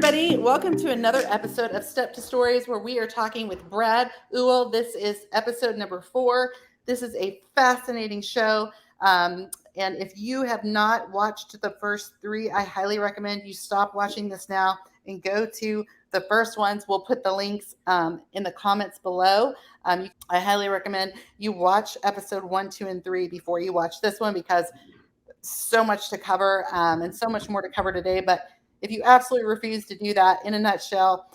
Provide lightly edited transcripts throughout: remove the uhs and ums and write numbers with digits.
everybody. Welcome to another episode of Step to Stories, where we are talking with Brad Ewell. This is episode number 4. This is a fascinating show. And if you have not watched the first 3, I highly recommend you stop watching this now and go to the first ones. We'll put the links in the comments below. I highly recommend you watch episode 1, 2, and 3 before you watch this one, because so much to cover and so much more to cover today. But if you absolutely refuse to do that, in a nutshell,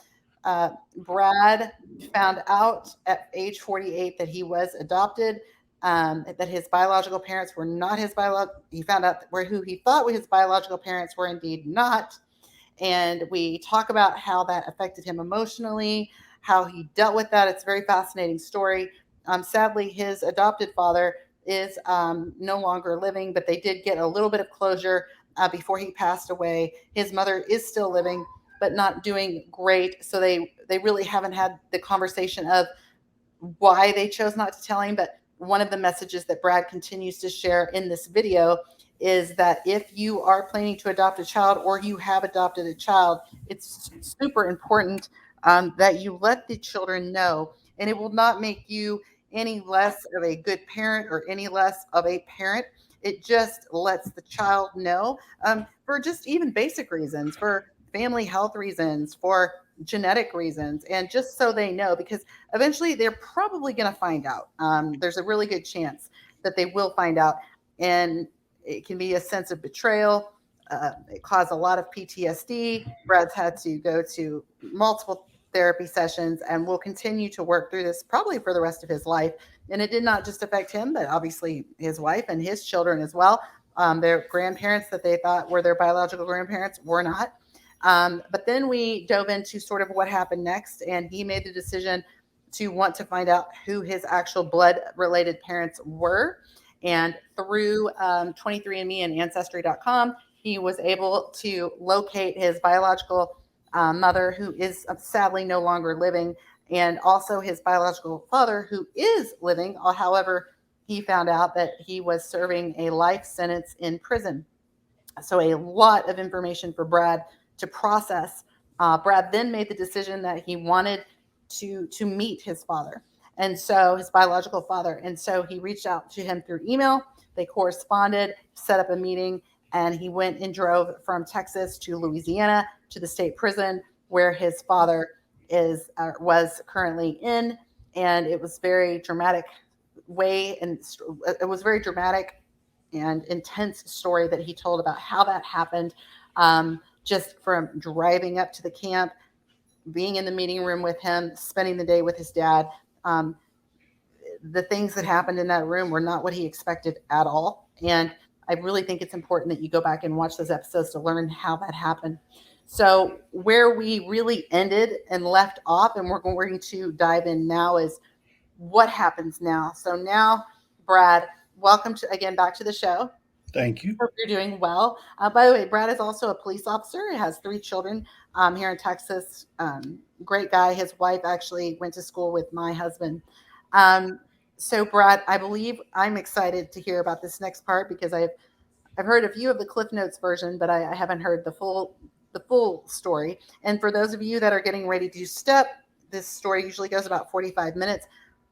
Brad found out at age 48 that he was adopted, that his biological parents were not his biological. He found out who he thought his biological parents were indeed not. And we talk about how that affected him emotionally, how he dealt with that. It's a very fascinating story. Sadly, his adopted father is no longer living, but they did get a little bit of closure before he passed away. His mother is still living, but not doing great. So they really haven't had the conversation of why they chose not to tell him. But one of the messages that Brad continues to share in this video is that if you are planning to adopt a child, or you have adopted a child, it's super important that you let the children know. And it will not make you any less of a good parent or any less of a parent. It just lets the child know, for just even basic reasons, for family health reasons, for genetic reasons, and just so they know, because eventually they're probably going to find out. There's a really good chance that they will find out. And it can be a sense of betrayal. It caused a lot of PTSD. Brad's had to go to multiple therapy sessions and will continue to work through this probably for the rest of his life. And it did not just affect him, but obviously his wife and his children as well. Their grandparents that they thought were their biological grandparents were not. But then we dove into sort of what happened next, and he made the decision to want to find out who his actual blood-related parents were. And through 23andMe and Ancestry.com, he was able to locate his biological mother, who is sadly no longer living, and also his biological father, who is living. However, he found out that he was serving a life sentence in prison. So a lot of information for Brad to process. Brad then made the decision that he wanted to meet his father, and so his biological father. And so he reached out to him through email. They corresponded, set up a meeting, and he went and drove from Texas to Louisiana to the state prison where his father was currently in. And it was very dramatic and it was very dramatic and intense story that he told about how that happened. Just from driving up to the camp, being in the meeting room with him, spending the day with his dad. The things that happened in that room were not what he expected at all. And I really think it's important that you go back and watch those episodes to learn how that happened. So where we really ended and left off, and we're going to dive in now, is what happens now. So now, Brad, welcome again back to the show. Thank you. Hope you're doing well. By the way, Brad is also a police officer. He has 3 children here in Texas. Great guy. His wife actually went to school with my husband. So, Brad, I believe I'm excited to hear about this next part, because I've heard a few of the Cliff Notes version, but I haven't heard the full story. And for those of you that are getting ready to step, this story usually goes about 45 minutes.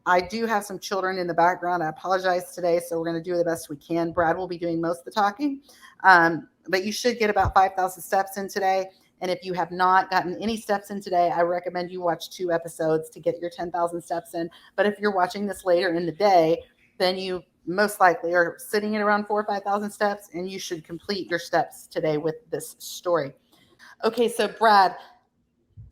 I do have some children in the background. I apologize today, so we're going to do the best we can. Brad will be doing most of the talking, but you should get about 5,000 steps in today. And if you have not gotten any steps in today, I recommend you watch 2 episodes to get your 10,000 steps in. But if you're watching this later in the day, then you most likely are sitting at around 4,000 or 5,000 steps, and you should complete your steps today with this story. Okay, so Brad,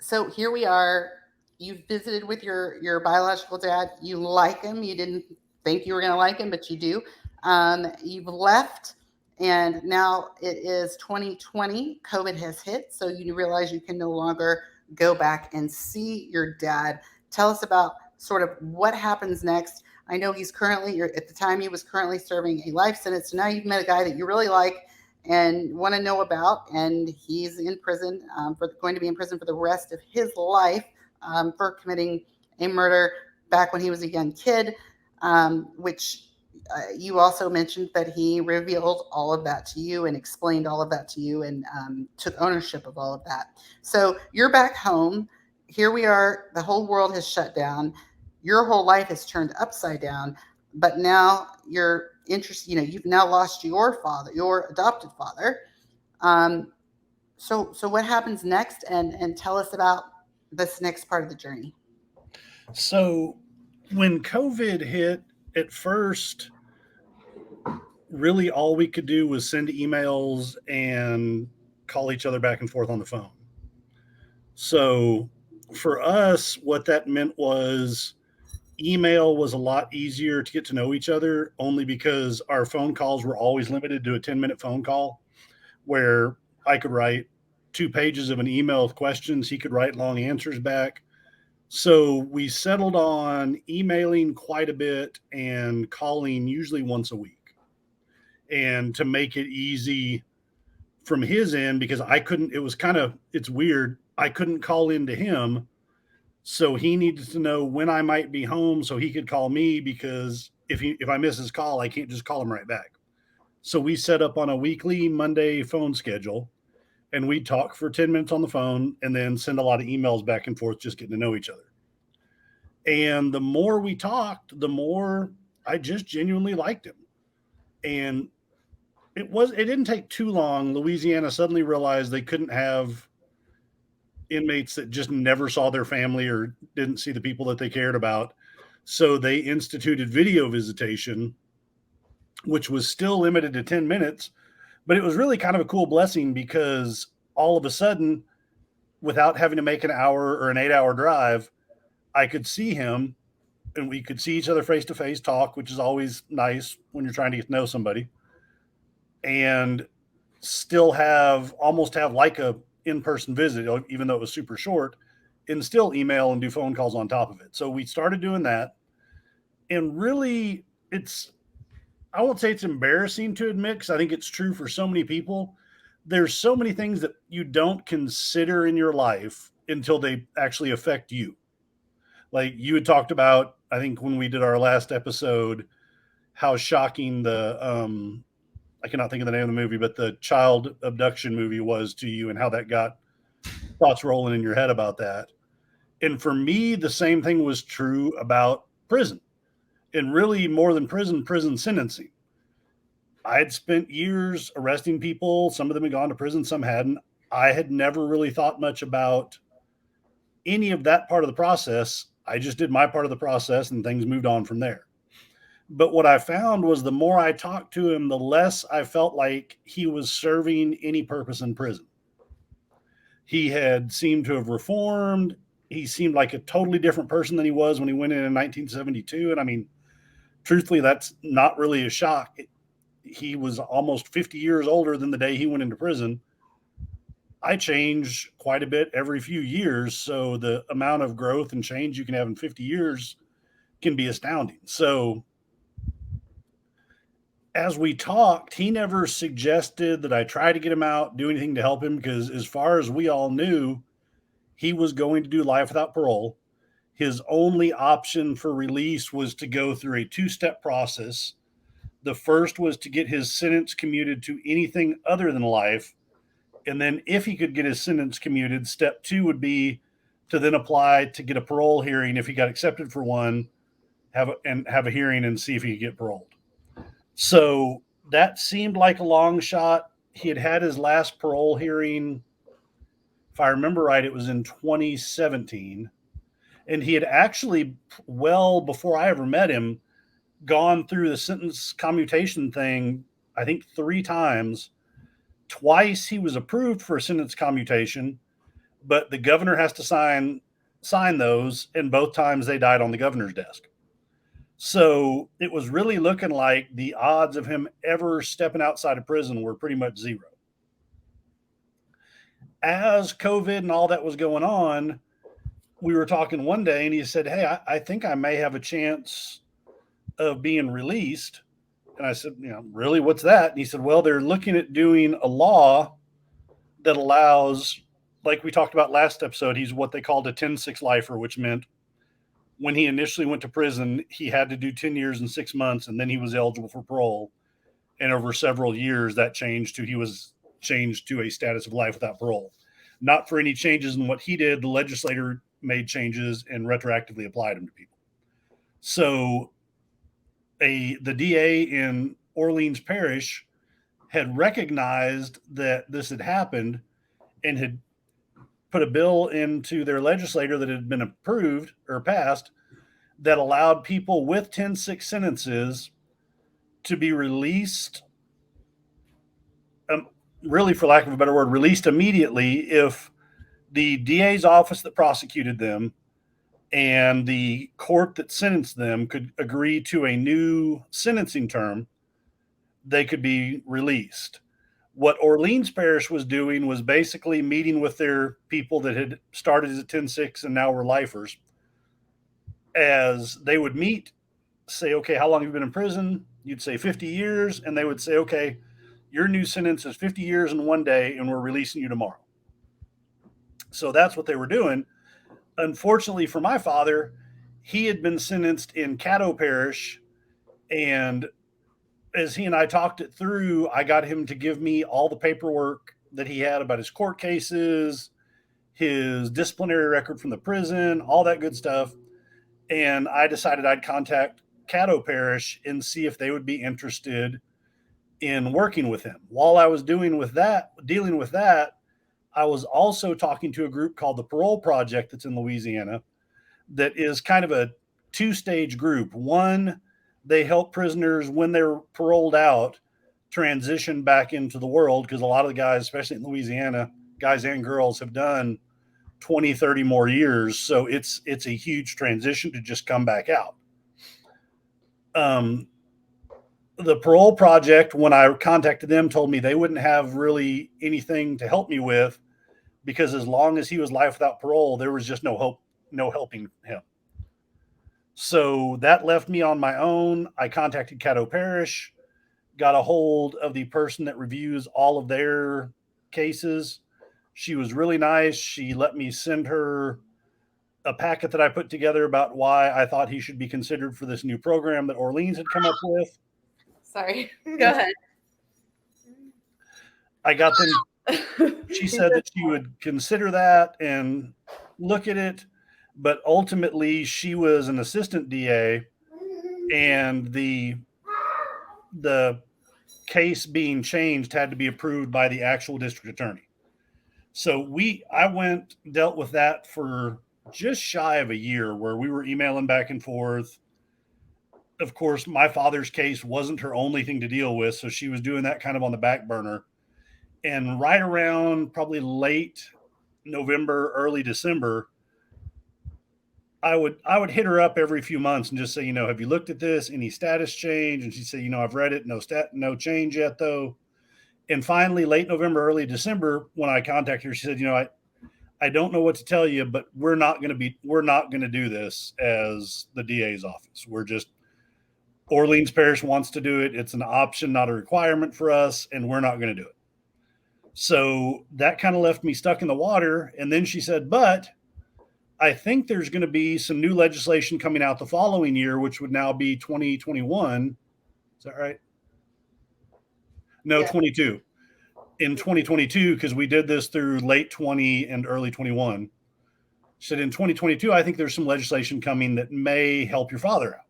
so here we are. You visited with your biological dad. You like him. You didn't think you were going to like him, but you do. You've left, and now it is 2020. COVID has hit, so you realize you can no longer go back and see your dad. Tell us about sort of what happens next. I know he's currently, at the time, he was currently serving a life sentence. So now you've met a guy that you really like and want to know about, and he's in prison, going to be in prison for the rest of his life for committing a murder back when he was a young kid, which you also mentioned that he revealed all of that to you and explained all of that to you and took ownership of all of that. So you're back home. Here we are. The whole world has shut down. Your whole life has turned upside down. But now you're interested. You've now lost your father, your adopted father. Um, so what happens next? And tell us about this next part of the journey. So when COVID hit, at first, really all we could do was send emails and call each other back and forth on the phone. So for us, what that meant was email was a lot easier to get to know each other only because our phone calls were always limited to a 10-minute phone call where I could write 2 pages of an email with questions. He could write long answers back. So we settled on emailing quite a bit and calling usually once a week. And to make it easy from his end, because I couldn't, it's weird. I couldn't call into him. So he needed to know when I might be home so he could call me because if I miss his call, I can't just call him right back. So we set up on a weekly Monday phone schedule and we'd talk for 10 minutes on the phone and then send a lot of emails back and forth, just getting to know each other. And the more we talked, the more I just genuinely liked him. And it didn't take too long. Louisiana suddenly realized they couldn't have inmates that just never saw their family or didn't see the people that they cared about. So they instituted video visitation, which was still limited to 10 minutes, but it was really kind of a cool blessing because all of a sudden, without having to make an hour or an 8-hour drive, I could see him and we could see each other face to face, talk, which is always nice when you're trying to get to know somebody, and still almost have like a in-person visit, even though it was super short, and still email and do phone calls on top of it. So we started doing that. And really, I won't say it's embarrassing to admit, because I think it's true for so many people. There's so many things that you don't consider in your life until they actually affect you. Like you had talked about, I think when we did our last episode, how shocking I cannot think of the name of the movie, but the child abduction movie was to you and how that got thoughts rolling in your head about that. And for me, the same thing was true about prison, and really more than prison sentencing. I had spent years arresting people. Some of them had gone to prison, some hadn't. I had never really thought much about any of that part of the process. I just did my part of the process and things moved on from there. But what I found was the more I talked to him, the less I felt like he was serving any purpose in prison. He had seemed to have reformed. He seemed like a totally different person than he was when he went in 1972. And I mean, truthfully, that's not really a shock. He was almost 50 years older than the day he went into prison. I change quite a bit every few years. So the amount of growth and change you can have in 50 years can be astounding. So as we talked, he never suggested that I try to get him out, do anything to help him, because as far as we all knew, he was going to do life without parole. His only option for release was to go through a 2-step process. The first was to get his sentence commuted to anything other than life. And then if he could get his sentence commuted, step 2 would be to then apply to get a parole hearing. If he got accepted for one, have a hearing and see if he could get paroled. So that seemed like a long shot. He had his last parole hearing, if I remember right, it was in 2017. And he had actually, well before I ever met him, gone through the sentence commutation thing, I think 3 times. Twice he was approved for a sentence commutation, but the governor has to sign those, and both times they died on the governor's desk. So it was really looking like the odds of him ever stepping outside of prison were pretty much zero. As COVID and all that was going on, we were talking one day and he said, "Hey, I think I may have a chance of being released." And I said, "Really, what's that?" And he said, "Well, they're looking at doing a law that allows," like we talked about last episode, he's what they called a 10-6 lifer, which meant when he initially went to prison, he had to do 10 years and 6 months, and then he was eligible for parole. And over several years, that changed to he was changed to a status of life without parole. Not for any changes in what he did. The legislator made changes and retroactively applied them to people. So the DA in Orleans Parish had recognized that this had happened and had put a bill into their legislature that had been approved or passed that allowed people with 10-6 sentences to be released, really, for lack of a better word, released immediately if the DA's office that prosecuted them and the court that sentenced them could agree to a new sentencing term. They could be released. What Orleans Parish was doing was basically meeting with their people that had started as a 10-6 and now were lifers. As they would meet, say, okay, how long have you been in prison? You'd say 50 years. And they would say, okay, your new sentence is 50 years and 1 day, and we're releasing you tomorrow. So that's what they were doing. Unfortunately for my father, he had been sentenced in Caddo Parish, and as he and I talked it through, I got him to give me all the paperwork that he had about his court cases, his disciplinary record from the prison, all that good stuff. And I decided I'd contact Caddo Parish and see if they would be interested in working with him. While I was dealing with that, I was also talking to a group called the Parole Project that's in Louisiana that is kind of a two-stage group. One, they help prisoners when they're paroled out transition back into the world, because a lot of the guys, especially in Louisiana, guys and girls, have done 20, 30 more years. So it's a huge transition to just come back out. The Parole Project, when I contacted them, told me they wouldn't have really anything to help me with, because as long as he was life without parole, there was just no hope, no helping him. So that left me on my own. I contacted Caddo Parish, got a hold of the person that reviews all of their cases. She was really nice. She let me send her a packet that I put together about why I thought he should be considered for this new program that Orleans had come up with. Sorry. Go ahead. I got them. She said that she would consider that and look at it, but ultimately she was an assistant DA, and the case being changed had to be approved by the actual district attorney. So I dealt with that for just shy of a year, where we were emailing back and forth. Of course, my father's case wasn't her only thing to deal with, so she was doing that kind of on the back burner. And right around probably late November, early December, I would hit her up every few months and just say, have you looked at this? Any status change? And she'd say, I've read it. No change yet, though. And finally, late November, early December, when I contacted her, she said, I don't know what to tell you, but we're not going to do this as the DA's office. Orleans Parish wants to do it. It's an option, not a requirement for us, and we're not going to do it. So that kind of left me stuck in the water. And then she said, but I think there's going to be some new legislation coming out the following year, which would now be 2021. Is that right? No, yeah. 22. In 2022, because we did this through late 20 and early 21. She said in 2022, I think there's some legislation coming that may help your father out.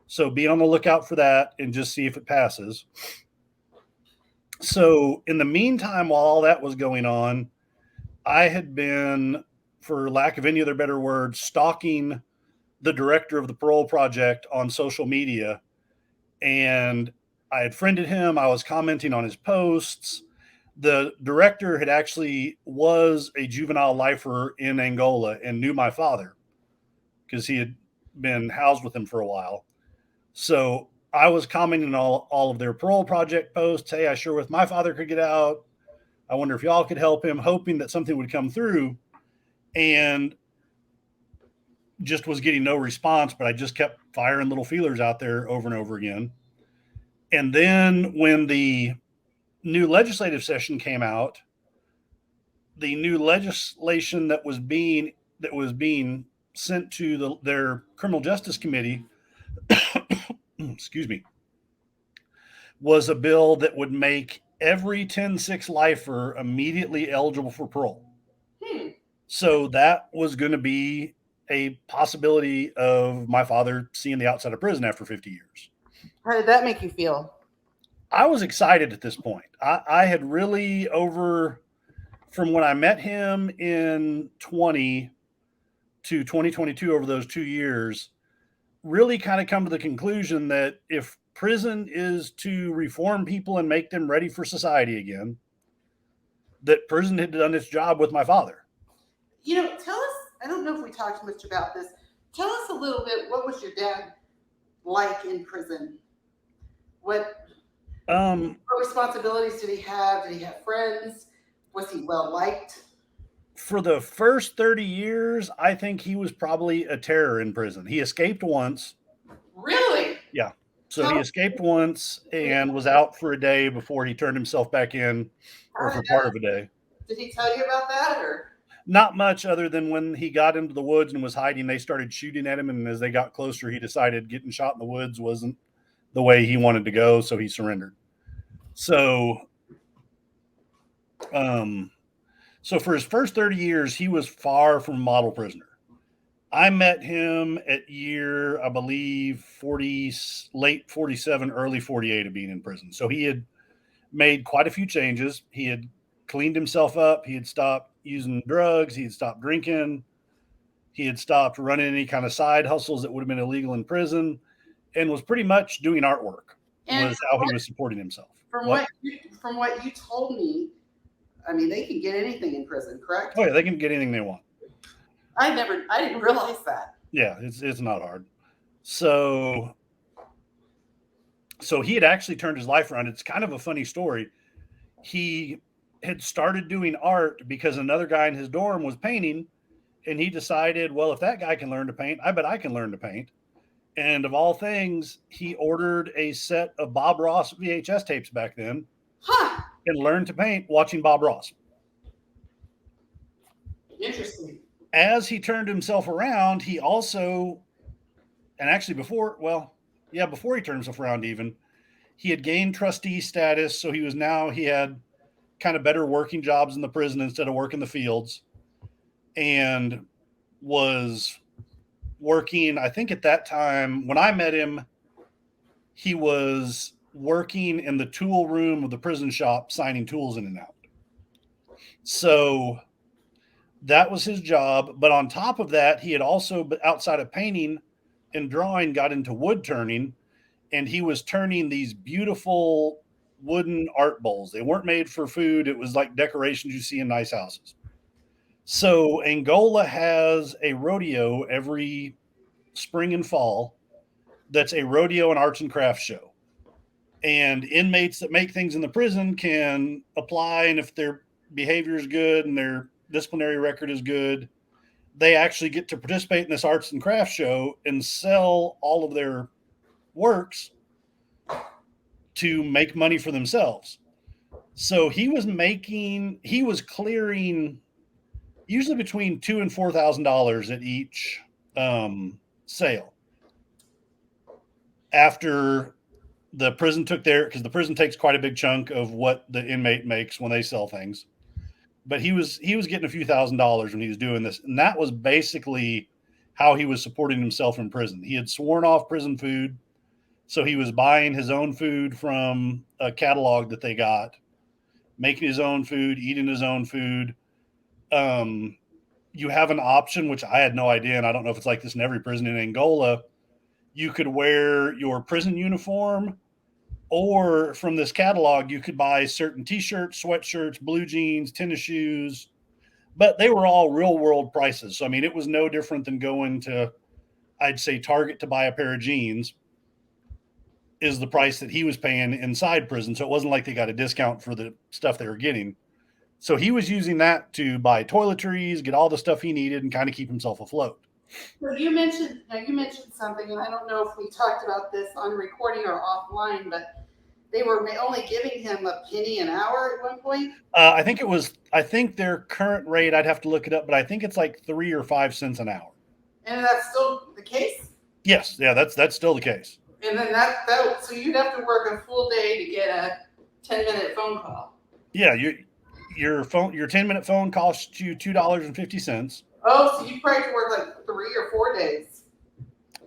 So be on the lookout for that and just see if it passes. So in the meantime, while all that was going on, I had been, for lack of any other better word, stalking the director of the Parole Project on social media. And I had friended him. I was commenting on his posts. The director was a juvenile lifer in Angola and knew my father because he had been housed with him for a while. So I was commenting on all of their Parole Project posts. Hey, I sure wish my father could get out. I wonder if y'all could help him, hoping that something would come through. And just was getting no response, but I just kept firing little feelers out there over and over again. And then when the new legislative session came out, the new legislation that was being sent to their criminal justice committee, excuse me, was a bill that would make every 10-6 lifer immediately eligible for parole. Hmm. So that was going to be a possibility of my father seeing the outside of prison after 50 years. How did that make you feel? I was excited at this point. I had really from when I met him in 20 to 2022, over those 2 years, really kind of come to the conclusion that if prison is to reform people and make them ready for society again, that prison had done its job with my father. Tell us, I don't know if we talked much about this. Tell us a little bit, what was your dad like in prison? What responsibilities did he have? Did he have friends? Was he well liked? For the first 30 years, I think he was probably a terror in prison. He escaped once. Really? Yeah. So he escaped once and was out for a day before he turned himself back in, or for part of a day. Did he tell you about that, or? Not much, other than when he got into the woods and was hiding, they started shooting at him. And as they got closer, he decided getting shot in the woods wasn't the way he wanted to go. So he surrendered. So for his first 30 years, he was far from a model prisoner. I met him at year, I believe, 40, late 47, early 48 of being in prison. So he had made quite a few changes. He had cleaned himself up. He had stopped using drugs. He had stopped drinking. He had stopped running any kind of side hustles that would have been illegal in prison, and was pretty much doing artwork. And was how he was supporting himself. From what you told me, I mean, they can get anything in prison, correct? Oh yeah, they can get anything they want. I didn't realize that. Yeah, it's not hard. So he had actually turned his life around. It's kind of a funny story. He had started doing art because another guy in his dorm was painting, and he decided, well, if that guy can learn to paint, I bet I can learn to paint. And of all things, he ordered a set of Bob Ross VHS tapes back then, and learned to paint watching Bob Ross. Interesting. As he turned himself around, he also, and actually before he turned himself around even, he had gained trustee status. So he had kind of better working jobs in the prison instead of working the fields, and was working, I think at that time, when I met him, he was working in the tool room of the prison shop, signing tools in and out. So that was his job. But on top of that, he had also, outside of painting and drawing, got into wood turning, and he was turning these beautiful wooden art bowls. They weren't made for food. It was like decorations you see in nice houses. So Angola has a rodeo every spring and fall. That's a rodeo and arts and crafts show. And inmates that make things in the prison can apply, and if their behavior is good and their disciplinary record is good, they actually get to participate in this arts and crafts show and sell all of their works to make money for themselves. So he was clearing usually between $2,000 and $4,000 at each sale. After the prison because the prison takes quite a big chunk of what the inmate makes when they sell things. But he was getting a few $1,000s when he was doing this. And that was basically how he was supporting himself in prison. He had sworn off prison food. So he was buying his own food from a catalog that they got, making his own food, eating his own food. You have an option, which I had no idea, and I don't know if it's like this in every prison in Angola. You could wear your prison uniform, or from this catalog, you could buy certain t-shirts, sweatshirts, blue jeans, tennis shoes, but they were all real world prices. So, I mean, it was no different than going to, I'd say, Target to buy a pair of jeans is the price that he was paying inside prison. So it wasn't like they got a discount for the stuff they were getting. So he was using that to buy toiletries, get all the stuff he needed, and kind of keep himself afloat. So you mentioned something, and I don't know if we talked about this on recording or offline, but they were only giving him a penny an hour at one point. I think their current rate, I'd have to look it up, but I think it's like 3 or 5 cents an hour. And that's still the case? Yes, yeah, that's still the case. And then so you'd have to work a full day to get a 10-minute phone call. Yeah, your 10-minute phone costs you $2.50. Oh, so you probably have to work like 3 or 4 days.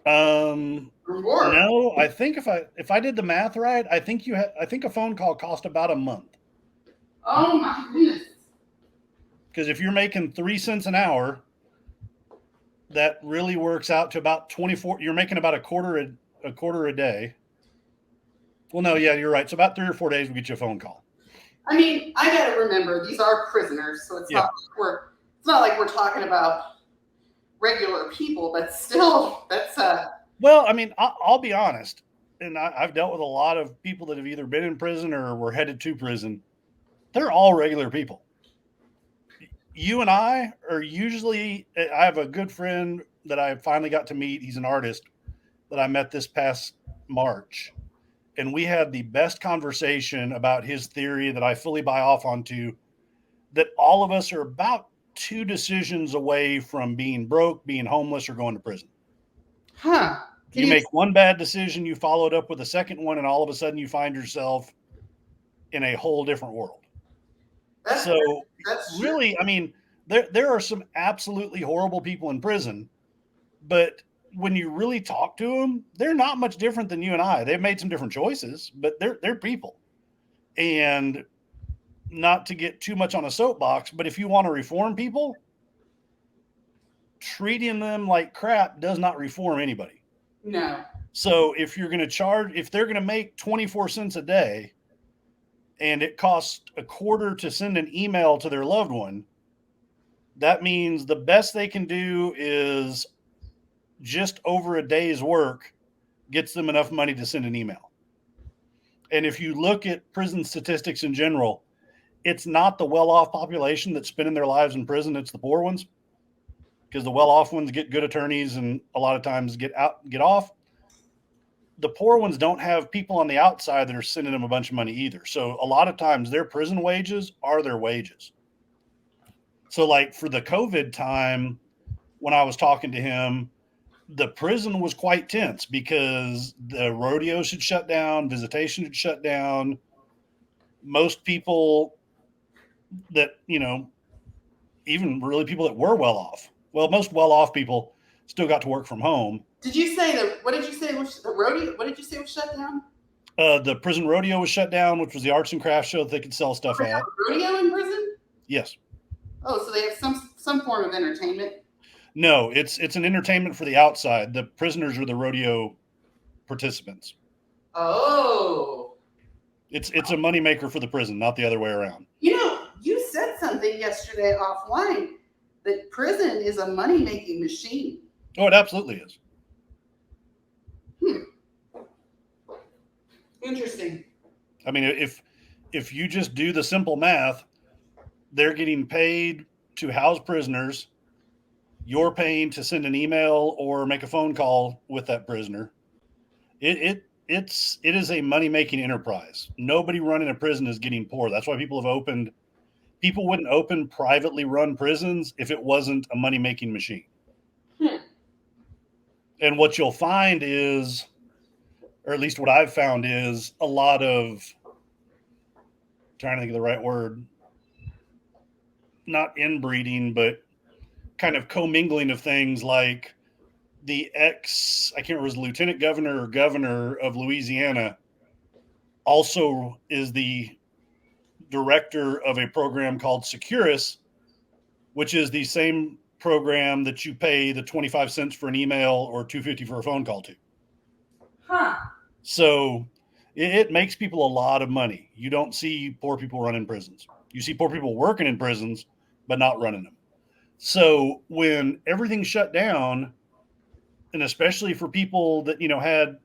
Or more. No, I think if I did the math right, I think a phone call cost about a month. Oh my goodness. Because if you're making 3 cents an hour, that really works out to about 24. You're making about a quarter a day. Well, no, yeah, you're right. So about 3 or 4 days will get you a phone call. I mean, I got to remember these are prisoners, so it's not like we're talking about regular people, but still, that's Well, I mean, I'll be honest, and I've dealt with a lot of people that have either been in prison or were headed to prison. They're all regular people. You and I are usually. I have a good friend that I finally got to meet. He's an artist that I met this past March, and we had the best conversation about his theory that I fully buy off onto, that all of us are about 2 decisions away from being broke, being homeless, or going to prison. Huh. You make one bad decision, you follow it up with a second one, and all of a sudden you find yourself in a whole different world. That's really, true. I mean, there are some absolutely horrible people in prison, but when you really talk to them, they're not much different than you and I. They've made some different choices, but they're people. And not to get too much on a soapbox, but if you want to reform people, treating them like crap does not reform anybody. No. So if they're going to make 24 cents a day and it costs a quarter to send an email to their loved one, that means the best they can do is just over a day's work gets them enough money to send an email. And if you look at prison statistics in general, it's not the well-off population that's spending their lives in prison, it's the poor ones. Because the well-off ones get good attorneys and a lot of times get off. The poor ones don't have people on the outside that are sending them a bunch of money either. So a lot of times their prison wages are their wages. So like for the COVID time, when I was talking to him, the prison was quite tense because the rodeos had shut down, visitation had shut down. Most people that, even really people that were well off. Well, most well-off people still got to work from home. Did you say what did you say was the rodeo? What did you say was shut down? The prison rodeo was shut down, which was the arts and crafts show that they could sell stuff at. Rodeo in prison? Yes. Oh, so they have some form of entertainment? No, it's an entertainment for the outside. The prisoners are the rodeo participants. Oh. It's a moneymaker for the prison, not the other way around. You said something yesterday offline that prison is a money-making machine. Oh, it absolutely is. Interesting. I mean, if you just do the simple math, they're getting paid to house prisoners. You're paying to send an email or make a phone call with that prisoner. It is a money-making enterprise. Nobody running a prison is getting poor. That's why people wouldn't open privately run prisons if it wasn't a money-making machine. And what you'll find is, or at least what I've found is, a lot of, trying to think of the right word, not inbreeding, but kind of commingling of things, like the I can't remember, was lieutenant governor or governor of Louisiana also is the director of a program called Securus, which is the same program that you pay the 25 cents for an email or $2.50 for a phone call to. Huh. So it makes people a lot of money. You don't see poor people running prisons. You see poor people working in prisons, but not running them. So when everything shut down, and especially for people that, had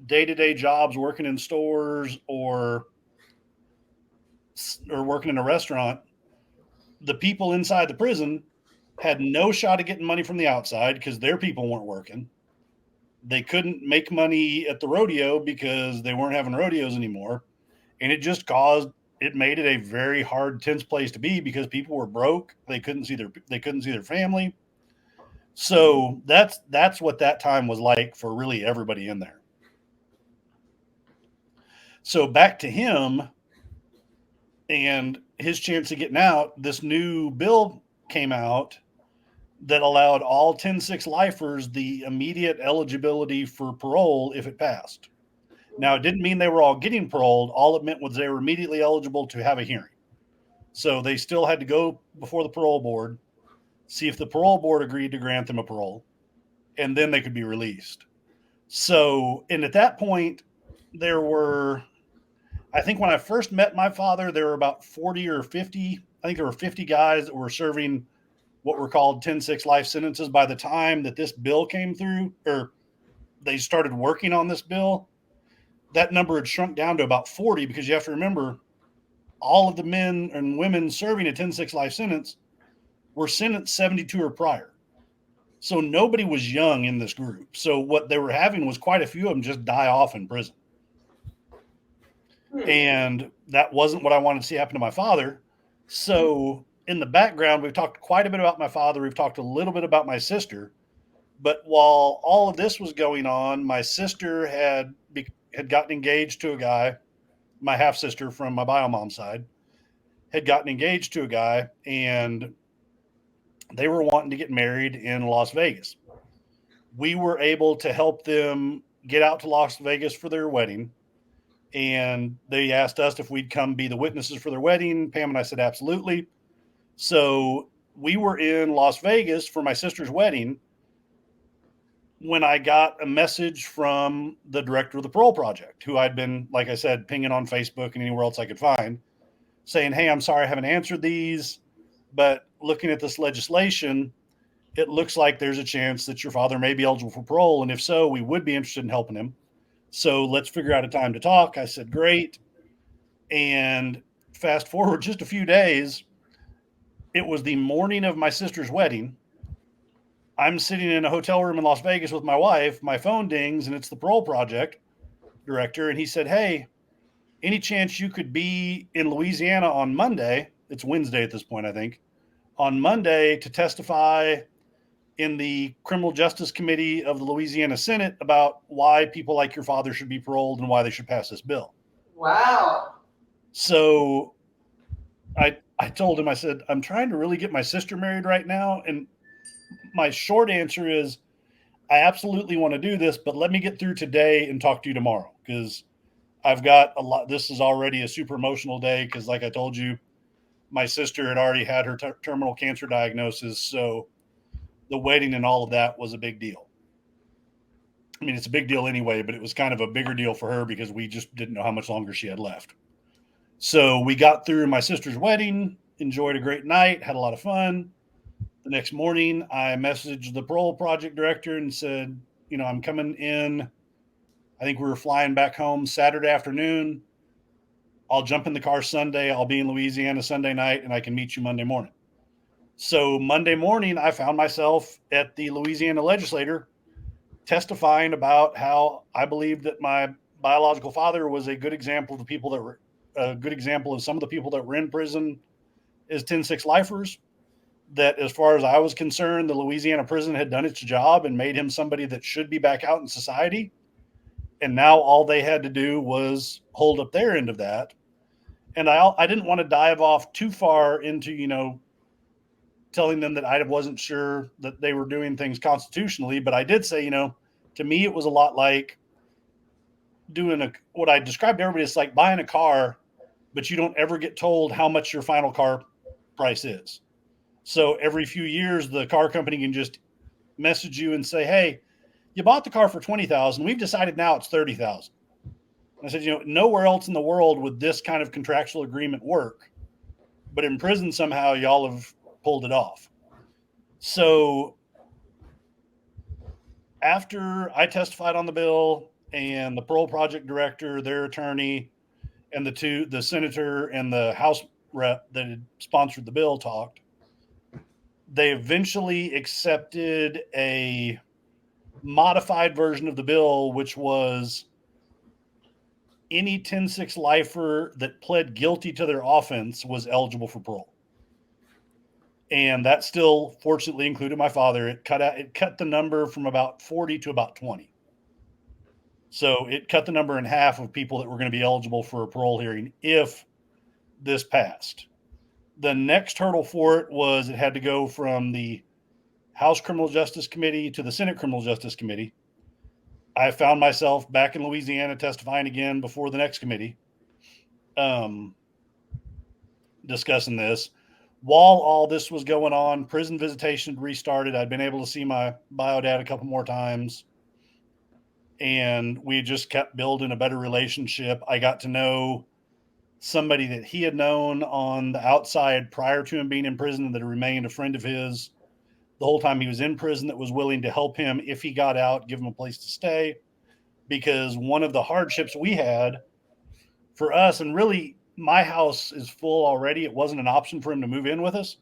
day-to-day jobs working in stores or working in a restaurant, the people inside the prison had no shot at getting money from the outside because their people weren't working. They couldn't make money at the rodeo because they weren't having rodeos anymore. And it made it a very hard, tense place to be because people were broke. They couldn't see their family. So that's what that time was like for really everybody in there. So back to him and his chance of getting out, this new bill came out that allowed all 10-6 lifers the immediate eligibility for parole if it passed. Now, it didn't mean they were all getting paroled. All it meant was they were immediately eligible to have a hearing. So they still had to go before the parole board, see if the parole board agreed to grant them a parole, and then they could be released. So, and at that point, there were, I think when I first met my father, there were about 40 or 50. I think there were 50 guys that were serving what were called 10-6 life sentences. By the time that this bill came through, or they started working on this bill, that number had shrunk down to about 40, because you have to remember all of the men and women serving a 10-6 life sentence were sentenced 72 or prior. So nobody was young in this group. So what they were having was quite a few of them just die off in prison. And that wasn't what I wanted to see happen to my father. So in the background, we've talked quite a bit about my father. We've talked a little bit about my sister. But while all of this was going on, my sister had gotten engaged to a guy. My half sister from my bio mom side had gotten engaged to a guy, and they were wanting to get married in Las Vegas. We were able to help them get out to Las Vegas for their wedding. And they asked us if we'd come be the witnesses for their wedding. Pam and I said, absolutely. So we were in Las Vegas for my sister's wedding when I got a message from the director of the parole project, who I'd been, like I said, pinging on Facebook and anywhere else I could find, saying, hey, I'm sorry I haven't answered these, but looking at this legislation, it looks like there's a chance that your father may be eligible for parole. And if so, we would be interested in helping him. So let's figure out a time to talk. I said, great. And fast forward just a few days, it was the morning of my sister's wedding. I'm sitting in a hotel room in Las Vegas with my wife. My phone dings, and it's the parole project director. And he said, hey, any chance you could be in Louisiana on Monday? It's Wednesday at this point, I think. On Monday to testify in the Criminal Justice Committee of the Louisiana Senate about why people like your father should be paroled and why they should pass this bill. Wow. So I told him, I said, I'm trying to really get my sister married right now. And my short answer is, I absolutely want to do this, but let me get through today and talk to you tomorrow, because I've got a lot. This is already a super emotional day because, like I told you, my sister had already had her terminal cancer diagnosis. So the wedding and all of that was a big deal. I mean, it's a big deal anyway, but it was kind of a bigger deal for her because we just didn't know how much longer she had left. So we got through my sister's wedding, enjoyed a great night, had a lot of fun. The next morning, I messaged the parole project director and said, you know, I'm coming in. I think we were flying back home Saturday afternoon. I'll jump in the car Sunday. I'll be in Louisiana Sunday night, and I can meet you Monday morning. So Monday morning, I found myself at the Louisiana legislature testifying about how I believe that my biological father was a good example of the people that were a good example of some of the people that were in prison as 10-6 lifers. That as far as I was concerned, the Louisiana prison had done its job and made him somebody that should be back out in society. And now all they had to do was hold up their end of that. And I didn't want to dive off too far into, you know, telling them that I wasn't sure that they were doing things constitutionally. But I did say, you know, to me, it was a lot like doing what I described to everybody. It's like buying a car, but you don't ever get told how much your final car price is. So every few years, the car company can just message you and say, hey, you bought the car for $20,000. We've decided now it's $30,000. I said, you know, nowhere else in the world would this kind of contractual agreement work. But in prison, somehow y'all have pulled it off. So after I testified on the bill and the parole project director, their attorney, and the senator and the House rep that had sponsored the bill talked, they eventually accepted a modified version of the bill, which was any 10-6 lifer that pled guilty to their offense was eligible for parole. And that still fortunately included my father. It cut the number from about 40 to about 20. So it cut the number in half of people that were going to be eligible for a parole hearing if this passed. The next hurdle for it was it had to go from the House Criminal Justice Committee to the Senate Criminal Justice Committee. I found myself back in Louisiana testifying again before the next committee, discussing this. While all this was going on, prison visitation restarted. I'd been able to see my bio dad a couple more times, and we just kept building a better relationship. I got to know somebody that he had known on the outside prior to him being in prison that had remained a friend of his the whole time he was in prison, that was willing to help him if he got out, give him a place to stay. Because one of the hardships we had for us, and really my house is full already, it wasn't an option for him to move in with us,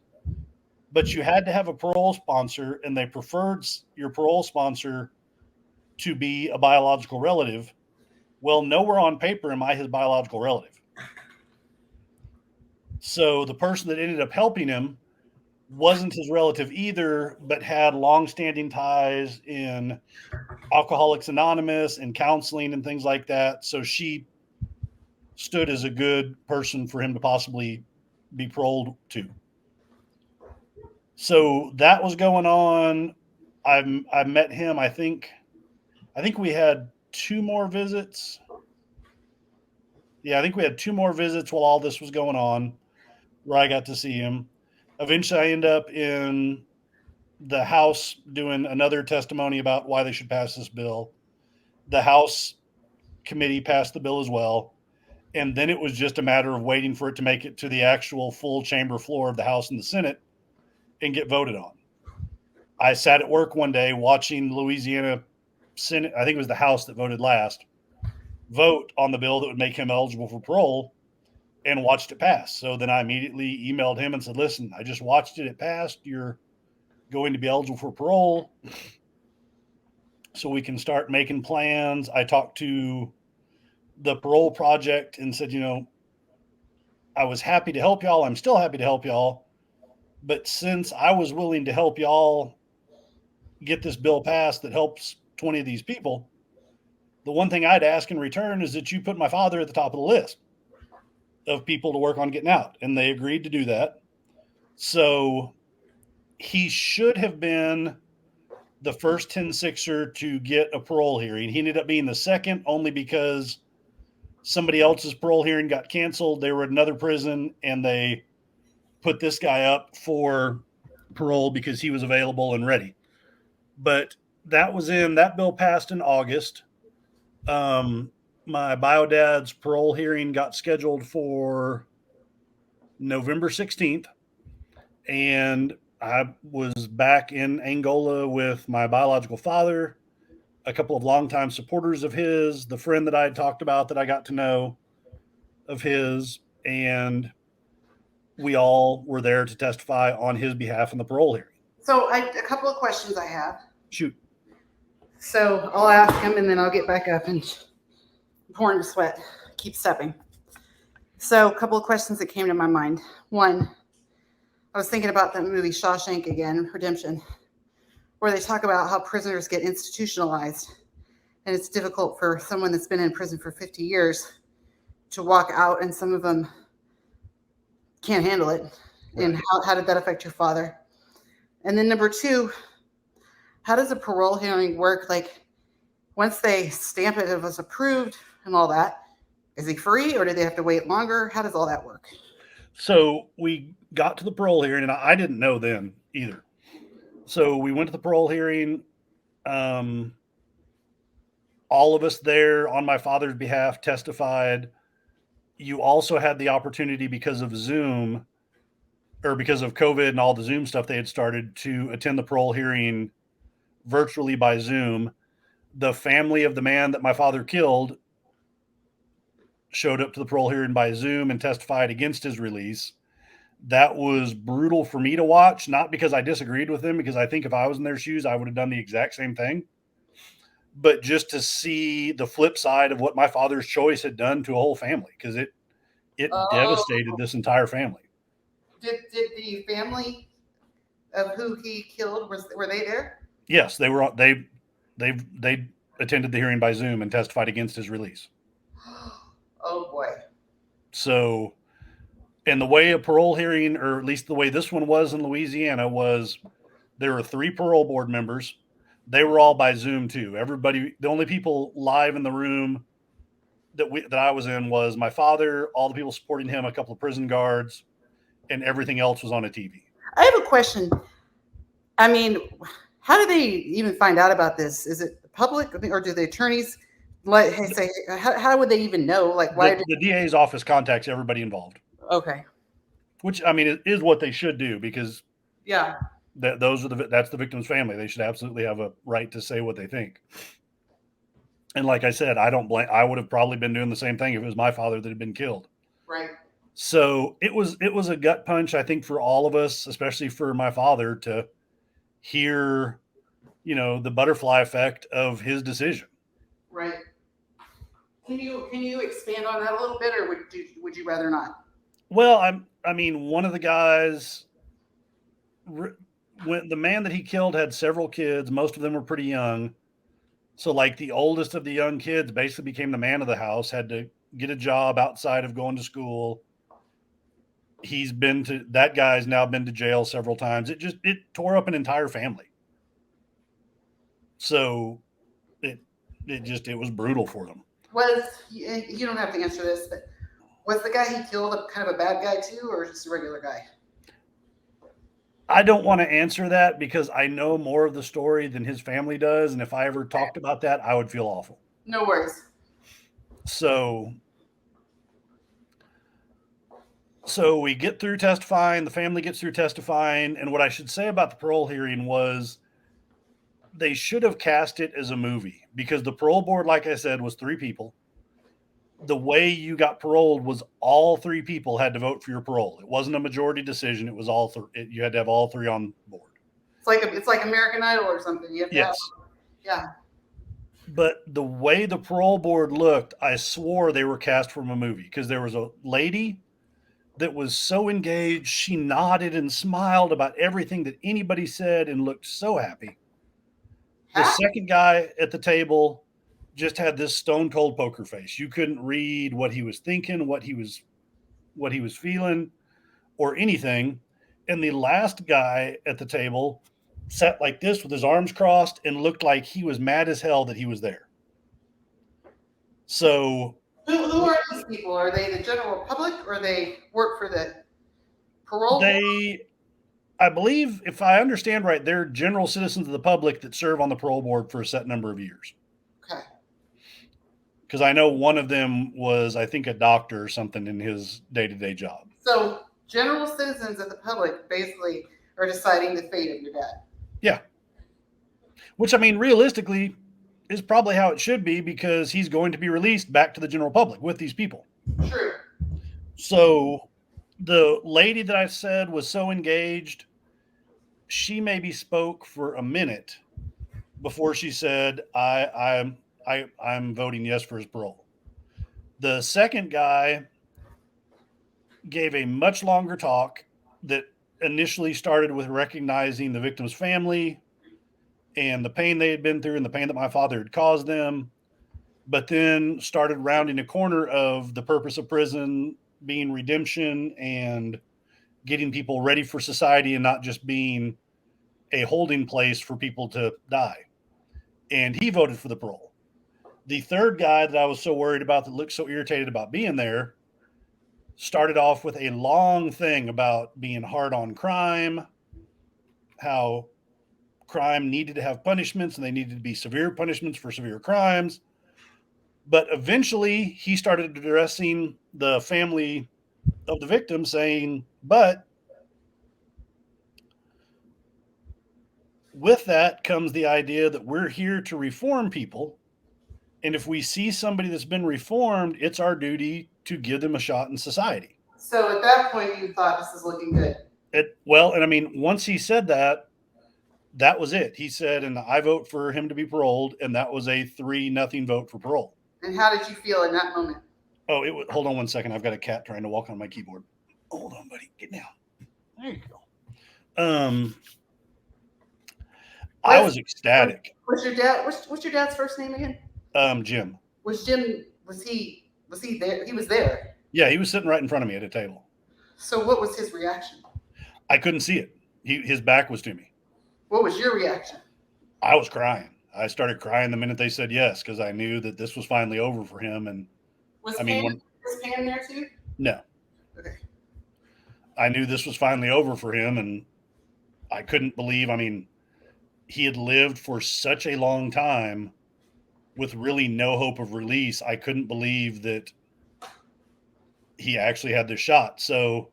but you had to have a parole sponsor, and they preferred your parole sponsor to be a biological relative. Well, nowhere on paper am I his biological relative. So the person that ended up helping him wasn't his relative either, but had long-standing ties in Alcoholics Anonymous and counseling and things like that. So she stood as a good person for him to possibly be paroled to. So that was going on. I met him. I think we had 2 more visits. Yeah, I think we had 2 more visits while all this was going on, where I got to see him. Eventually, I end up in the House doing another testimony about why they should pass this bill. The House committee passed the bill as well. And then it was just a matter of waiting for it to make it to the actual full chamber floor of the House and the Senate and get voted on. I sat at work one day watching Louisiana Senate, I think it was the House that voted last, vote on the bill that would make him eligible for parole, and watched it pass. So then I immediately emailed him and said, listen, I just watched it. It passed. You're going to be eligible for parole. So we can start making plans. I talked to the parole project and said, I was happy to help y'all. I'm still happy to help y'all. But since I was willing to help y'all get this bill passed that helps 20 of these people, the one thing I'd ask in return is that you put my father at the top of the list of people to work on getting out. And they agreed to do that. So he should have been the first 10-6er to get a parole hearing. He ended up being the second only because somebody else's parole hearing got canceled. They were at another prison, and they put this guy up for parole because he was available and ready. But that bill passed in August. My bio dad's parole hearing got scheduled for November 16th. And I was back in Angola with my biological father, a couple of longtime supporters of his, the friend that I had talked about that I got to know of his, and we all were there to testify on his behalf in the parole hearing. So a couple of questions I have. Shoot. So I'll ask him, and then I'll get back up and pouring the sweat. Keep stepping. So a couple of questions that came to my mind. One, I was thinking about that movie Shawshank again, Redemption, where they talk about how prisoners get institutionalized, and it's difficult for someone that's been in prison for 50 years to walk out, and some of them can't handle it. Right. And how did that affect your father? And then number 2, how does a parole hearing work? Like, once they stamp it as approved and all that, is he free, or do they have to wait longer? How does all that work? So we got to the parole hearing, and I didn't know then either. So we went to the parole hearing. All of us there on my father's behalf testified. You also had the opportunity, because of Zoom, or because of COVID and all the Zoom stuff they had started, to attend the parole hearing virtually by Zoom. The family of the man that my father killed showed up to the parole hearing by Zoom and testified against his release. That was brutal for me to watch, not because I disagreed with them, because I think if I was in their shoes, I would have done the exact same thing. But just to see the flip side of what my father's choice had done to a whole family, because it devastated this entire family. Did the family of who he killed? Were they there? Yes, they were. They attended the hearing by Zoom and testified against his release. Oh boy. So, and the way a parole hearing, or at least the way this one was in Louisiana, was there were 3 parole board members. They were all by Zoom too. Everybody, the only people live in the room that I was in was my father, all the people supporting him, a couple of prison guards, and everything else was on a TV. I have a question. I mean, how do they even find out about this? Is it public, or do the attorneys say? How would they even know? Like, why? The DA's office contacts everybody involved. Okay. Which, I mean, it is what they should do, because yeah, that's the victim's family. They should absolutely have a right to say what they think. And like I said, I don't blame. I would have probably been doing the same thing if it was my father that had been killed. Right. So it was a gut punch, I think, for all of us, especially for my father, to hear, the butterfly effect of his decision. Right. Can you expand on that a little bit, or would you rather not? Well, I mean, one of the guys, when the man that he killed had several kids, most of them were pretty young. So, like, the oldest of the young kids basically became the man of the house, had to get a job outside of going to school. That guy's now been to jail several times. It tore up an entire family. So it was brutal for them. You don't have to answer this, but was the guy he killed kind of a bad guy too, or just a regular guy? I don't want to answer that because I know more of the story than his family does. And if I ever talked about that, I would feel awful. No worries. So we get through testifying, the family gets through testifying. And what I should say about the parole hearing was they should have cast it as a movie, because the parole board, like I said, was 3 people. The way you got paroled was all 3 people had to vote for your parole. It wasn't a majority decision. It was all you had to have all 3 on board. It's like American Idol or something. You have to yes. Yeah. But the way the parole board looked, I swore they were cast from a movie, because there was a lady that was so engaged. She nodded and smiled about everything that anybody said and looked so happy. The second guy at the table just had this stone cold poker face. You couldn't read what he was thinking, what he was feeling, or anything. And the last guy at the table sat like this with his arms crossed and looked like he was mad as hell that he was there. So who are these people? Are they the general public, or they work for the parole? I believe, if I understand right, they're general citizens of the public that serve on the parole board for a set number of years. Okay. Because I know one of them was, I think, a doctor or something in his day-to-day job. So general citizens of the public basically are deciding the fate of your dad. Yeah. Which, I mean, realistically is probably how it should be, because he's going to be released back to the general public with these people. True. So the lady that I said was so engaged, she maybe spoke for a minute before she said, I'm voting yes for his parole. The second guy gave a much longer talk that initially started with recognizing the victim's family and the pain they had been through and the pain that my father had caused them, but then started rounding a corner of the purpose of prison being redemption and getting people ready for society and not just being a holding place for people to die. And he voted for the parole. The third guy that I was so worried about, that looked so irritated about being there, started off with a long thing about being hard on crime, how crime needed to have punishments and they needed to be severe punishments for severe crimes. But eventually he started addressing the family of the victim, saying, but with that comes the idea that we're here to reform people. And if we see somebody that's been reformed, it's our duty to give them a shot in society. So at that point, you thought this is looking good. And I mean, once he said that, that was it. He said, and I vote for him to be paroled. And that was a 3-0 vote for parole. And how did you feel in that moment? Oh, hold on one second. I've got a cat trying to walk on my keyboard. Hold on, buddy. Get down. There you go. I was ecstatic. What's your dad? What's your dad's first name again? Jim. Was Jim? Was he there? He was there. Yeah, he was sitting right in front of me at a table. So what was his reaction? I couldn't see it. His back was to me. What was your reaction? I was crying. I started crying the minute they said yes, because I knew that this was finally over for him. And was Pam there too? No. Okay. I knew this was finally over for him, and I couldn't believe. I mean, he had lived for such a long time with really no hope of release. I couldn't believe that he actually had this shot. So,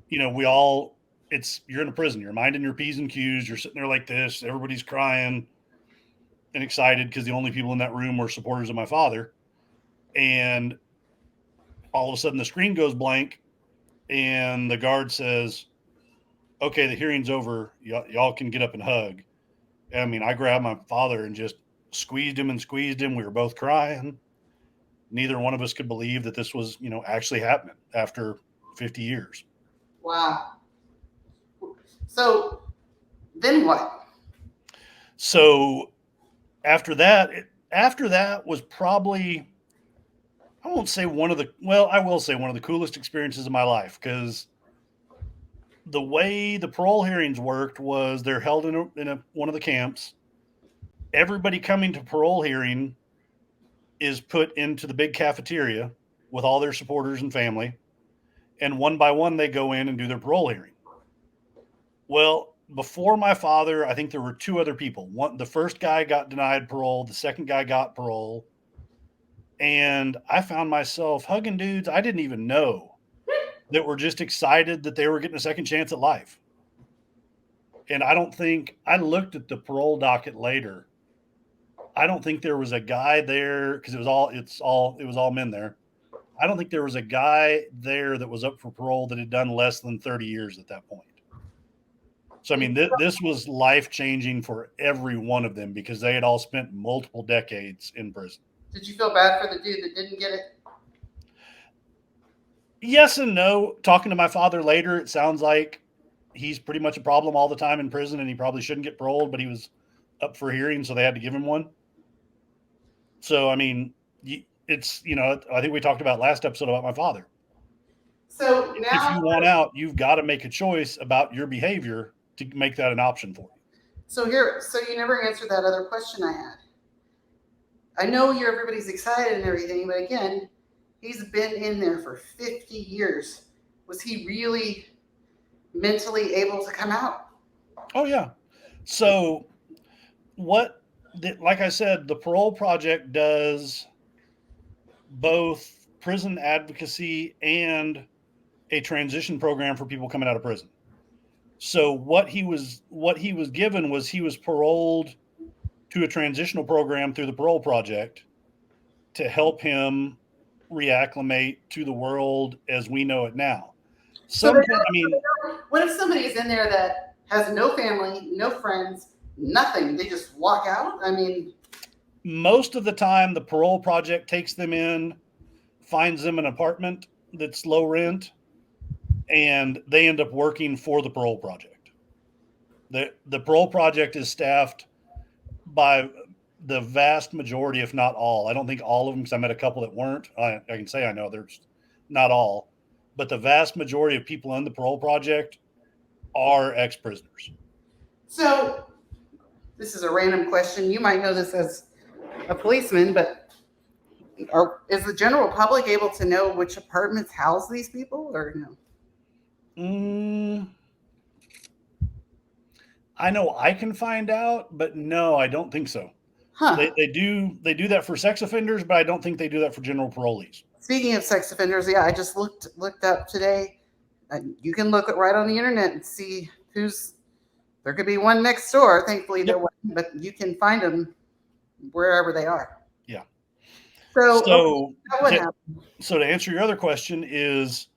you're in a prison. You're minding your P's and Q's. You're sitting there like this. Everybody's crying and excited because the only people in that room were supporters of my father. And all of a sudden the screen goes blank and the guard says, okay, the hearing's over. Y'all can get up and hug. I mean, I grabbed my father and just squeezed him. We were both crying. Neither one of us could believe that this was, actually happening after 50 years. Wow. So then what? So after that was probably, I will say one of the coolest experiences of my life, because the way the parole hearings worked was they're held in one of the camps. Everybody coming to parole hearing is put into the big cafeteria with all their supporters and family. And one by one, they go in and do their parole hearing. Well, before my father, I think there were two other people. The first guy got denied parole. The second guy got parole. And I found myself hugging dudes I didn't even know that were just excited that they were getting a second chance at life. And I looked at the parole docket later. I don't think there was a guy there, because it was all men there. I don't think there was a guy there that was up for parole that had done less than 30 years at that point. So, I mean, this was life-changing for every one of them, because they had all spent multiple decades in prison. Did you feel bad for the dude that didn't get it? Yes and no. Talking to my father later, it sounds like he's pretty much a problem all the time in prison, and he probably shouldn't get paroled, but he was up for hearing, so they had to give him one. So, I mean, it's, I think we talked about last episode about my father. So now, if you want out, you've got to make a choice about your behavior to make that an option for you. So you never answered that other question I had. I know everybody's excited and everything, but again, he's been in there for 50 years. Was he really mentally able to come out? Oh, yeah. So like I said, the Parole Project does both prison advocacy and a transition program for people coming out of prison. So what he was given was he was paroled to a transitional program through the Parole Project to help him reacclimate to the world as we know it now. What if somebody is in there that has no family, no friends, nothing? They just walk out? I mean, most of the time the Parole Project takes them in, finds them an apartment that's low rent, and they end up working for the Parole Project. The Parole Project is staffed by the vast majority, if not all. I don't think all of them, because I met a couple that weren't. I can say I know there's not all, but the vast majority of people in the Parole Project are ex-prisoners. So this is a random question. You might know this as a policeman, but is the general public able to know which apartments house these people, or no? I know I can find out, but no, I don't think so. Huh. They do that for sex offenders, but I don't think they do that for general parolees. Speaking of sex offenders, yeah, I just looked up today. You can look right on the internet and see there could be one next door. Thankfully, there wasn't, but you can find them wherever they are. Yeah. So what happened? So to answer your other question is,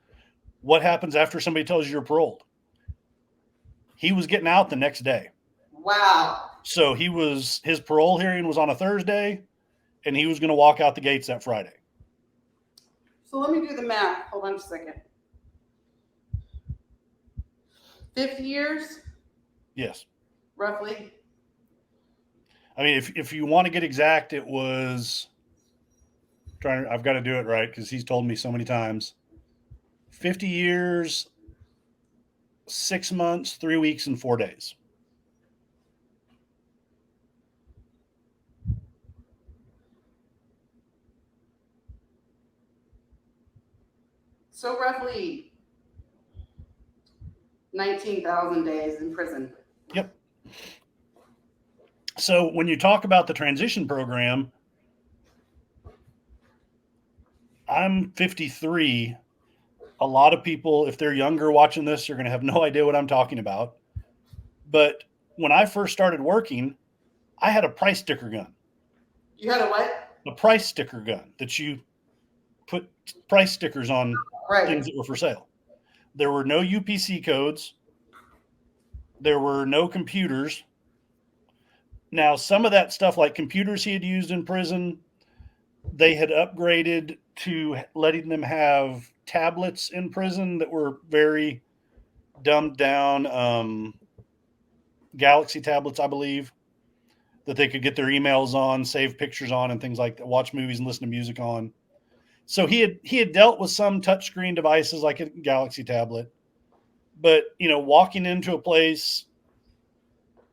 what happens after somebody tells you you're paroled? He was getting out the next day. Wow. So his parole hearing was on a Thursday, and he was going to walk out the gates that Friday. So let me do the math. Hold on a second. 50 years? Yes. Roughly. I mean, if you want to get exact, it was I've got to do it right because he's told me so many times. 50 years, 6 months, 3 weeks, and 4 days. So roughly 19,000 days in prison. Yep. So when you talk about the transition program, I'm 53. A lot of people, if they're younger watching this, are going to have no idea what I'm talking about. But when I first started working, I had a price sticker gun. You had a what? A price sticker gun that you put price stickers on things that were for sale. There were no UPC codes. There were no computers. Now, some of that stuff, like computers he had used in prison, they had upgraded to letting them have tablets in prison that were very dumbed down Galaxy tablets, I believe, that they could get their emails on, save pictures on, and things like that, watch movies and listen to music on. So he had dealt with some touchscreen devices like a Galaxy tablet, but walking into a place,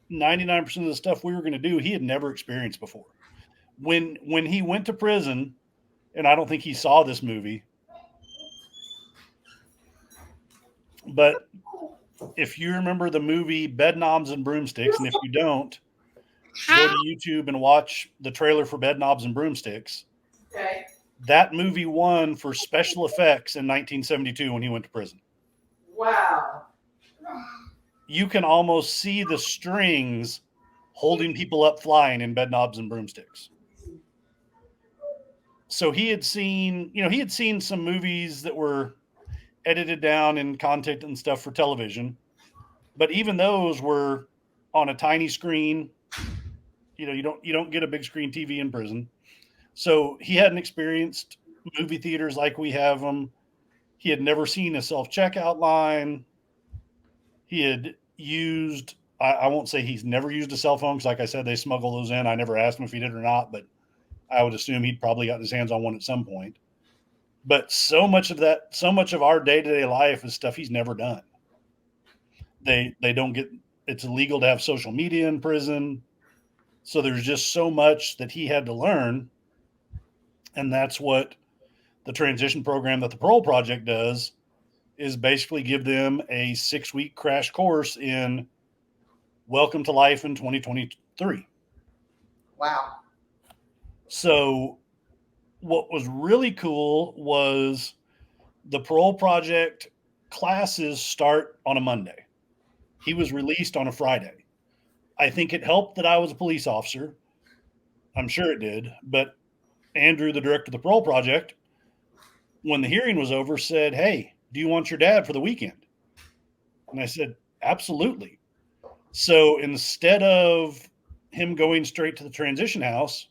99% of the stuff we were going to do, he had never experienced before. When he went to prison, and I don't think he saw this movie, but if you remember the movie Bedknobs and Broomsticks, and if you don't, go to YouTube and watch the trailer for Bedknobs and Broomsticks. Okay. That movie won for special effects in 1972 when he went to prison. Wow. You can almost see the strings holding people up flying in Bedknobs and Broomsticks. So he had seen some movies that were edited down in content and stuff for television, but even those were on a tiny screen. You don't get a big screen TV in prison. So he hadn't experienced movie theaters like we have them. He had never seen a self-checkout line. He had used, I won't say he's never used a cell phone because, like I said, they smuggle those in. I never asked him if he did or not, but I would assume he'd probably gotten his hands on one at some point. But so much of our day-to-day life is stuff he's never done. They don't get, it's illegal to have social media in prison. So there's just so much that he had to learn. And that's what the transition program that the Parole Project does, is basically give them a 6-week crash course in welcome to life in 2023. Wow. So what was really cool was the Parole Project classes start on a Monday. He was released on a Friday. I think it helped that I was a police officer. I'm sure it did. But Andrew, the director of the Parole Project, when the hearing was over, said, "Hey, do you want your dad for the weekend?" And I said, "Absolutely." So instead of him going straight to the transition house,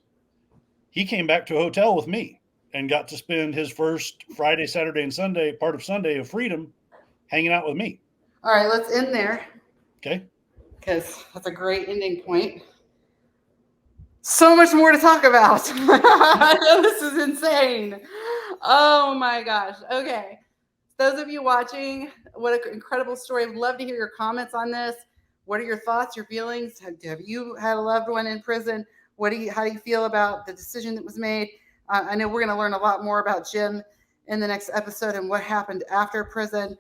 he came back to a hotel with me and got to spend his first Friday, Saturday, and Sunday, part of Sunday of freedom, hanging out with me. All right, let's end there. Okay. Because that's a great ending point. So much more to talk about. I know this is insane. Oh my gosh. Okay. Those of you watching, what an incredible story. I'd love to hear your comments on this. What are your thoughts, your feelings? Have you had a loved one in prison? How do you feel about the decision that was made? I know we're going to learn a lot more about Jim in the next episode and what happened after prison.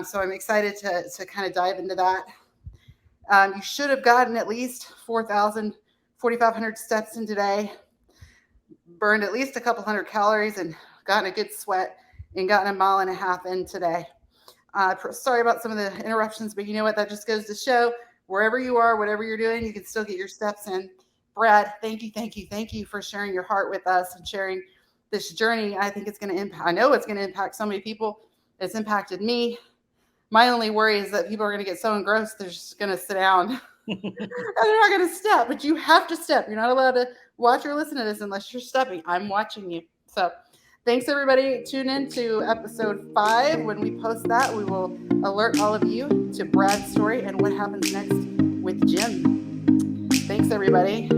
So I'm excited to kind of dive into that. You should have gotten at least 4,500 steps in today, burned at least a couple hundred calories, and gotten a good sweat and gotten 1.5 miles in today. Sorry about some of the interruptions, but you know what? That just goes to show wherever you are, whatever you're doing, you can still get your steps in. Brad, thank you for sharing your heart with us and sharing this journey. I think it's going to impact, I know it's going to impact so many people. It's impacted me. My only worry is that people are going to get so engrossed, they're just going to sit down and they're not going to step, but you have to step. You're not allowed to watch or listen to this unless you're stepping. I'm watching you. So thanks, everybody. Tune in to episode 5. When we post that, we will alert all of you to Brad's story and what happens next with Jim. Thanks, everybody.